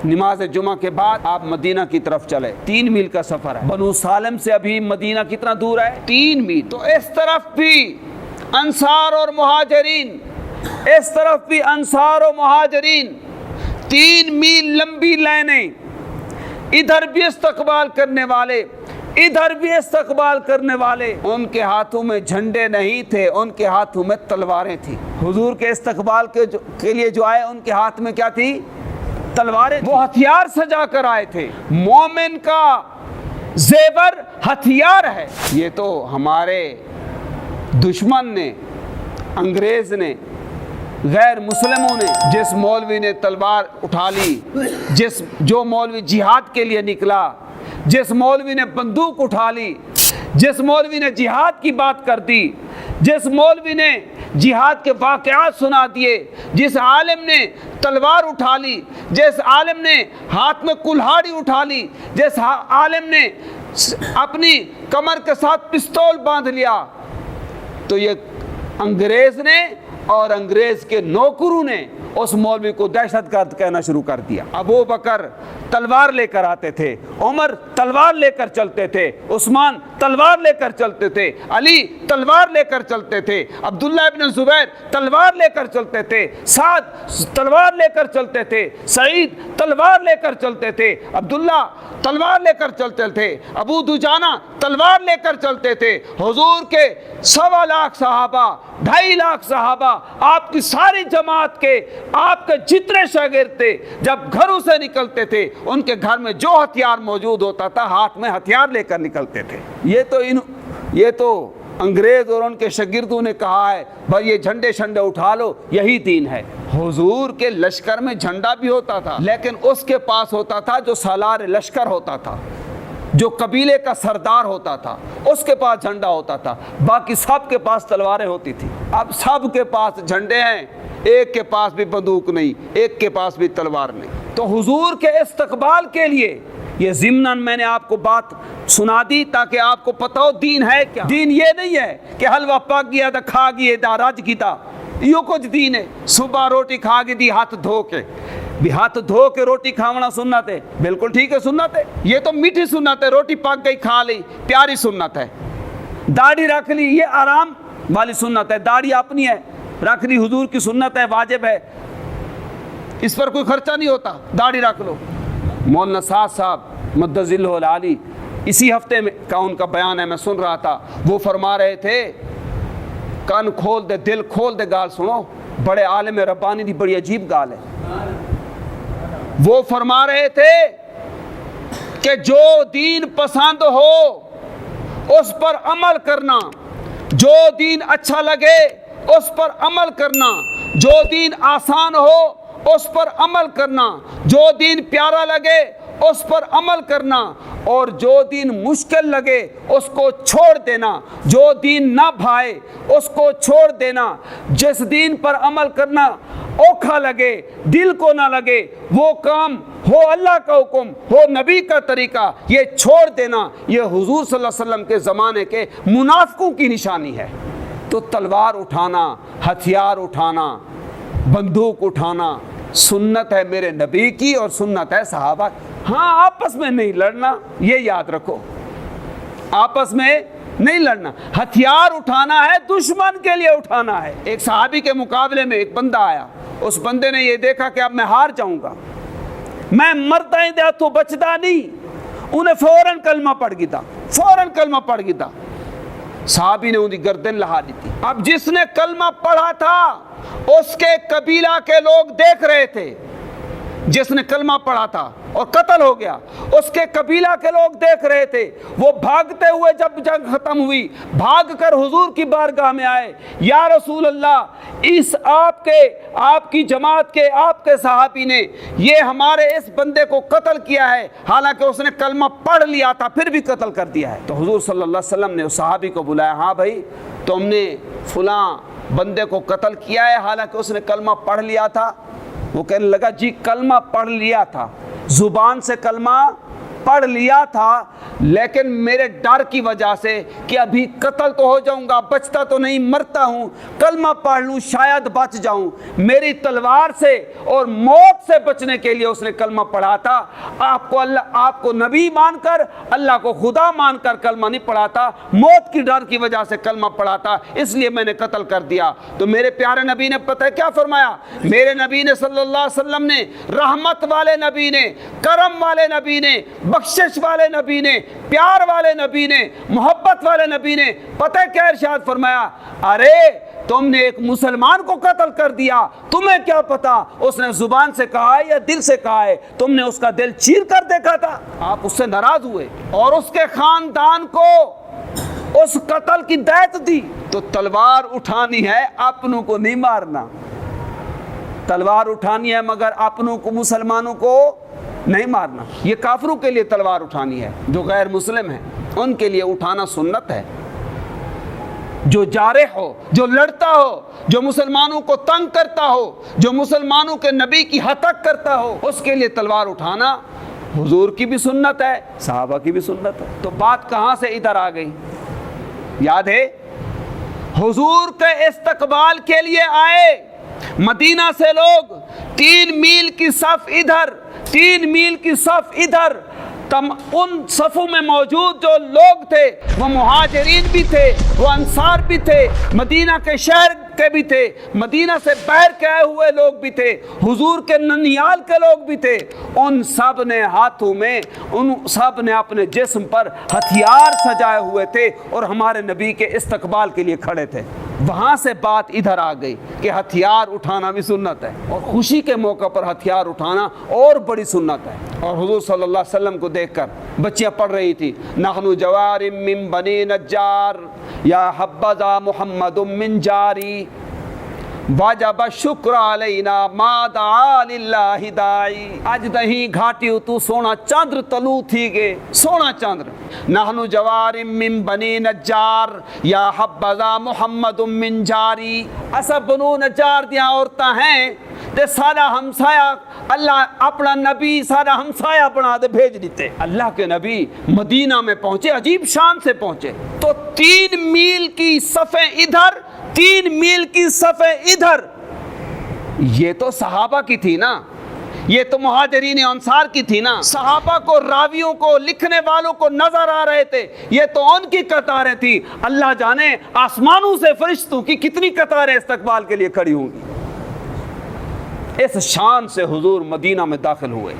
نماز جمعہ کے بعد آپ مدینہ کی طرف چلے، 3 میل کا سفر ہے۔ بنو سالم سے ابھی مدینہ کتنا دور ہے؟ 3 میل۔ تو اس طرف بھی انصار اور مہاجرین، اس طرف بھی انصار و مہاجرین، 3 میل لمبی لائنیں، ادھر بھی استقبال کرنے والے، ادھر بھی استقبال کرنے والے۔ ان کے ہاتھوں میں جھنڈے نہیں تھے، ان کے ہاتھوں میں تلواریں تھیں۔ حضور کے استقبال کے لیے جو آئے ان کے ہاتھ میں کیا تھی؟ تلواریں۔ وہ ہتھیار سجا کر آئے تھے۔ مومن کا زیور ہتھیار ہے۔ یہ تو ہمارے دشمن نے، انگریز نے، غیر مسلموں نے، جس مولوی نے تلوار اٹھا لی، جو مولوی جہاد کے لیے نکلا، جس مولوی نے بندوق اٹھا لی، جس مولوی نے جہاد کی بات کر دی، جس مولوی نے جہاد کے واقعات سنا دیے، جس عالم نے تلوار اٹھا لی، جس عالم نے ہاتھ میں کلہاڑی اٹھا لی، جس عالم نے اپنی کمر کے ساتھ پستول باندھ لیا، تو یہ انگریز نے اور انگریز کے نوکروں نے اس مولوی کو دہشت گرد کہنا شروع کر دیا۔ ابو بکر تلوار لے کر آتے تھے، عمر تلوار لے کر چلتے تھے، عثمان تلوار لے کر چلتے تھے، علی تلوار لے کر چلتے تھے، عبداللہ ابن زبیر تلوار لے کر چلتے تھے، سعد تلوار لے کر چلتے تھے، سعید تلوار لے کر چلتے تھے، عبداللہ تلوار لے کر چلتے تھے، ابو دجانہ تلوار لے کر چلتے تھے۔ حضور کے 1.25 لاکھ صحابہ، 2.5 لاکھ صحابہ، آپ کی ساری جماعت کے، آپ کے جتنے شاگرد تھے، جب گھروں سے نکلتے تھے ان کے گھر میں جو ہتھیار موجود ہوتا تھا ہاتھ میں ہتھیار لے کر نکلتے تھے۔ یہ تو انگریز اور ان کے شاگردوں نے کہا ہے بھائی یہ جھنڈے شنڈے اٹھا لو، یہی دین ہے۔ حضور کے لشکر میں جھنڈا بھی ہوتا تھا، لیکن اس کے پاس ہوتا تھا جو سالار لشکر ہوتا تھا، جو قبیلے کا سردار ہوتا تھا، اس کے پاس جھنڈا ہوتا تھا، باقی سب کے پاس تلواریں ہوتی تھی۔ اب سب کے پاس جھنڈے ہیں، ایک کے پاس بھی بندوق نہیں، ایک کے پاس بھی تلوار نہیں۔ تو حضور کے استقبال کے لیے یہ ضمناً میں نے آپ کو بات سنا دی تاکہ آپ کو پتہ ہو دین ہے کیا۔ دین یہ نہیں ہے کہ حلوہ پک گیا تھا کھا گئے تھا رج کیتا، یہ کچھ دین ہے۔ صبح روٹی کھا گئی تھی ہاتھ دھو کے، بھی ہاتھ دھو کے روٹی کھاونا سنت ہے، بالکل ٹھیک ہے سنت ہے، یہ تو میٹھی سنت ہے، روٹی پک گئی کھا لی، پیاری سنت ہے۔ داڑھی رکھ لی، یہ آرام والی سنت ہے، داڑھی اپنی ہے، رکھ لی، حضور کی سنت ہے، واجب ہے، اس پر کوئی خرچہ نہیں ہوتا، داڑھی رکھ لو۔ مولانا سعد صاحب مدد ذلہ العالی، اسی ہفتے میں کا ان کا بیان ہے، میں سن رہا تھا، وہ فرما رہے تھے، کان کھول دے دل کھول دے گال سنو، بڑے عالم ربانی دی بڑی عجیب گال ہے۔ وہ فرما رہے تھے کہ جو دین پسند ہو اس پر عمل کرنا، جو دین اچھا لگے اس پر عمل کرنا، جو دین آسان ہو اس پر عمل کرنا، جو دین پیارا لگے اس پر عمل کرنا، اور جو دین مشکل لگے اس کو چھوڑ دینا، جو دین نہ بھائے اس کو چھوڑ دینا، جس دین پر عمل کرنا اوکھا لگے، دل کو نہ لگے، وہ کام ہو اللہ کا حکم، ہو نبی کا طریقہ، یہ چھوڑ دینا، یہ حضور صلی اللہ علیہ وسلم کے زمانے کے منافقوں کی نشانی ہے۔ تو تلوار اٹھانا، ہتھیار اٹھانا، بندوق اٹھانا سنت ہے میرے نبی کی اور سنت ہے صحابہ۔ ہاں آپس میں نہیں لڑنا، یہ یاد رکھو، آپس میں نہیں لڑنا۔ ہتھیار اٹھانا ہے دشمن کے لیے اٹھانا ہے۔ ایک صحابی کے مقابلے میں ایک بندہ آیا، اس بندے نے یہ دیکھا کہ اب میں ہار جاؤں گا، میں مرتا ہی دیا تو بچتا نہیں، انہیں فوراً کلمہ پڑھ گیا تھا، فوراً کلمہ پڑھ گیا تھا۔ صحابی نے انہیں گردن لہا دی تھی۔ اب جس نے کلمہ پڑھا تھا اس کے قبیلہ کے لوگ دیکھ رہے تھے، جس نے کلمہ پڑھا تھا اور قتل ہو گیا، اس کے قبیلہ کے لوگ دیکھ رہے تھے۔ وہ بھاگتے ہوئے جب جنگ ختم ہوئی، بھاگ کر حضور کی بارگاہ میں آئے، یا رسول اللہ، اس آپ کی جماعت کے، آپ کے صحابی نے یہ ہمارے اس بندے کو قتل کیا ہے، حالانکہ اس نے کلمہ پڑھ لیا تھا پھر بھی قتل کر دیا ہے۔ تو حضور صلی اللہ علیہ وسلم نے اس صحابی کو بلایا، ہاں بھائی تم نے فلاں بندے کو قتل کیا ہے حالانکہ اس نے کلمہ پڑھ لیا تھا؟ وہ کہنے لگا جی کلمہ پڑھ لیا تھا، زبان سے کلمہ پڑھ لیا تھا لیکن میرے ڈر کی وجہ سے کہ ابھی قتل تو ہو جاؤں گا, بچتا تو نہیں, مرتا ہوں, کلمہ پڑھ لوں شاید بچ جاؤں, میری تلوار سے اور موت سے بچنے کے لیے اس نے کلمہ پڑھا تھا. آپ کو نبی مان کر, اللہ کو خدا مان کر کلمہ نہیں پڑھا تھا, موت کی ڈر کی وجہ سے کلمہ پڑھا تھا, اس لیے میں نے قتل کر دیا. تو میرے پیارے نبی نے پتہ ہے کیا فرمایا؟ میرے نبی نے صلی اللہ علیہ وسلم نے, رحمت والے نبی نے, کرم والے نبی نے, بخشش والے نبی نے, پیار والے نبی نے, محبت والے نبی نے پتہ ہے کیا ارشاد فرمایا؟ ارے تم نے ایک مسلمان کو قتل کر دیا, تمہیں کیا پتا اس نے زبان سے کہا ہے یا دل سے کہا ہے, تم نے اس کا دل چیر کر دیکھا تھا. آپ اس سے ناراض ہوئے اور اس کے خاندان کو اس قتل کی دیت دی. تو تلوار اٹھانی ہے, اپنوں کو نہیں مارنا. تلوار اٹھانی ہے مگر اپنوں کو, مسلمانوں کو نہیں مارنا. یہ کافروں کے لیے تلوار اٹھانی ہے, جو غیر مسلم ہیں ان کے لیے اٹھانا سنت ہے. جو جارح ہو, جو لڑتا ہو, جو مسلمانوں کو تنگ کرتا ہو, جو مسلمانوں کے نبی کی ہتک کرتا ہو, اس کے لیے تلوار اٹھانا حضور کی بھی سنت ہے, صحابہ کی بھی سنت ہے. تو بات کہاں سے ادھر آ گئی؟ یاد ہے حضور کے استقبال کے لیے آئے مدینہ سے لوگ, 3 میل کی صف ادھر, 3 میل کی صف ادھر. ان صفوں میں موجود جو لوگ تھے وہ مہاجرین بھی تھے, وہ انصار بھی تھے, مدینہ کے شہر کے بھی تھے, مدینہ سے باہر کے آئے ہوئے لوگ بھی تھے, حضور کے ننیال کے لوگ بھی تھے. ان سب نے ہاتھوں میں, ان سب نے اپنے جسم پر ہتھیار سجائے ہوئے تھے اور ہمارے نبی کے استقبال کے لیے کھڑے تھے. وہاں سے بات ادھر آ گئی کہ ہتھیار اٹھانا بھی سنت ہے, اور خوشی کے موقع پر ہتھیار اٹھانا اور بڑی سنت ہے. اور حضور صلی اللہ علیہ وسلم کو دیکھ کر بچیاں پڑھ رہی تھی, نحن جوارم من بنی نجار یا حبذا محمد من جاری واجب شکر علینا ما دعا للہ داعی. اج دہی گھاٹیو تو سونا چاندر تلو تھی گے, سونا چاندر. نحن جوارم من بنی نجار یا حبذا محمد من جاری. ایسا بنو نجار دیاں عورتاں ہیں تے سارا ہمسایا, اللہ اپنا نبی سارا ہمسایا بنا دے بھیج دیتے. اللہ کے نبی مدینہ میں پہنچے, عجیب شان سے پہنچے, تو 3 میل کی صفیں ادھر, 3 میل کی صفیں ادھر. یہ تو صحابہ کی تھی نا, یہ تو مہاجرین انصار کی تھی نا. صحابہ کو, راویوں کو, لکھنے والوں کو نظر آ رہے تھے, یہ تو ان کی قطاریں تھی. اللہ جانے آسمانوں سے فرشتوں کی کتنی قطاریں استقبال کے لیے کھڑی ہوں گی. اس شان سے حضور مدینہ میں داخل ہوئے.